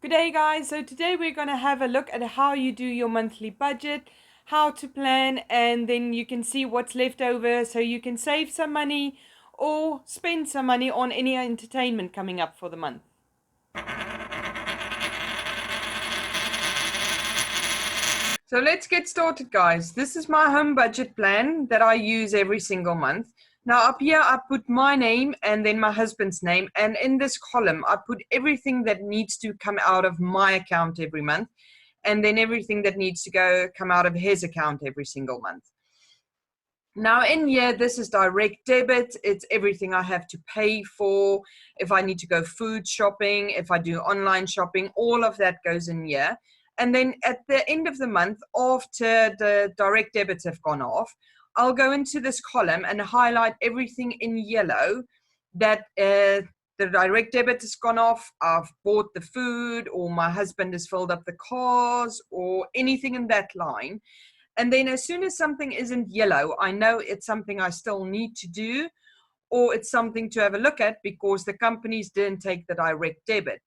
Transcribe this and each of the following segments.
Good day guys, so today we're going to have a look at how you do your monthly budget, how to plan, and then you can see what's left over so you can save some money or spend some money on any entertainment coming up for the month. So let's get started guys. This is my home budget plan that I use every single month. Now up here I put my name and then my husband's name, and in this column I put everything that needs to come out of my account every month, and then everything that needs to come out of his account every single month. Now in here, this is direct debit. It's everything I have to pay for. If I need to go food shopping, if I do online shopping, all of that goes in here. And then at the end of the month, after the direct debits have gone off, I'll go into this column and highlight everything in yellow that the direct debit has gone off. I've bought the food, or my husband has filled up the cars, or anything in that line. And then as soon as something isn't yellow, I know it's something I still need to do, or it's something to have a look at because the companies didn't take the direct debit.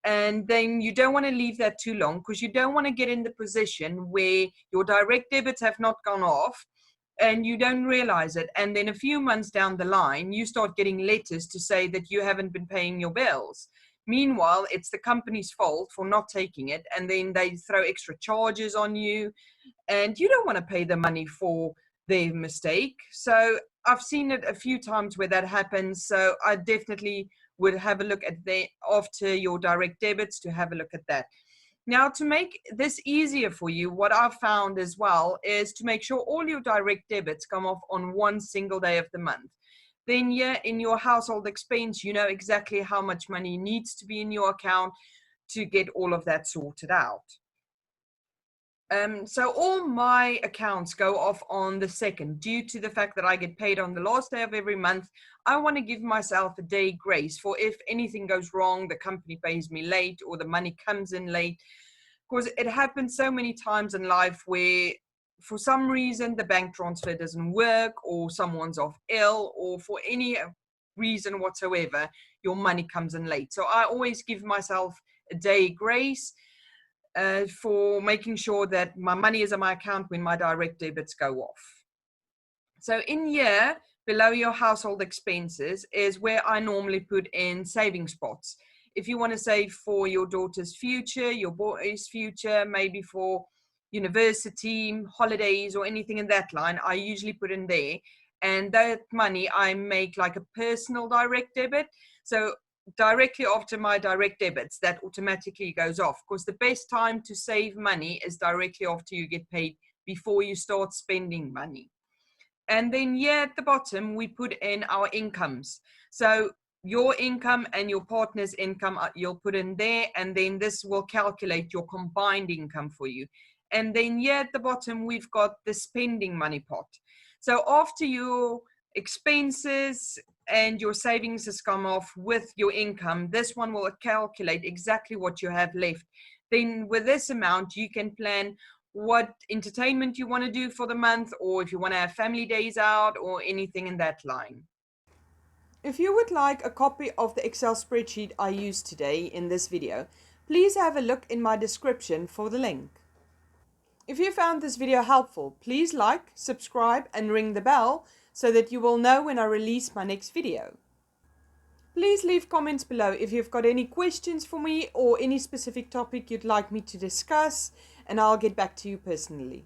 And then you don't want to leave that too long, because you don't want to get in the position where your direct debits have not gone off and you don't realize it. And then a few months down the line, you start getting letters to say that you haven't been paying your bills. Meanwhile, it's the company's fault for not taking it, and then they throw extra charges on you, and you don't want to pay the money for their mistake. So I've seen it a few times where that happens. So I definitely would have a look at after your direct debits, to have a look at that. Now, to make this easier for you, what I've found as well is to make sure all your direct debits come off on one single day of the month. Then yeah, in your household expense, you know exactly how much money needs to be in your account to get all of that sorted out. So all my accounts go off on the 2nd due to the fact that I get paid on the last day of every month. I want to give myself a day grace for if anything goes wrong, the company pays me late or the money comes in late. Because it happens so many times in life where for some reason the bank transfer doesn't work, or someone's off ill, or for any reason whatsoever, your money comes in late. So I always give myself a day grace for making sure that my money is in my account when my direct debits go off. So in here, below your household expenses is where I normally put in saving spots. If you want to save for your daughter's future, your boy's future, maybe for university, holidays, or anything in that line, I usually put in there. And that money I make like a personal direct debit. So directly after my direct debits, that automatically goes off, because the best time to save money is directly after you get paid, before you start spending money. And then here at the bottom, we put in our incomes. So your income and your partner's income, you'll put in there, and then this will calculate your combined income for you. And then here at the bottom, we've got the spending money pot. So after your expenses and your savings has come off with your income, this one will calculate exactly what you have left. Then with this amount, you can plan what entertainment you want to do for the month, or if you want to have family days out, or anything in that line. If you would like a copy of the Excel spreadsheet I used today in this video, please have a look in my description for the link. If you found this video helpful, please like, subscribe, and ring the bell so that you will know when I release my next video. Please leave comments below if you've got any questions for me or any specific topic you'd like me to discuss, and I'll get back to you personally.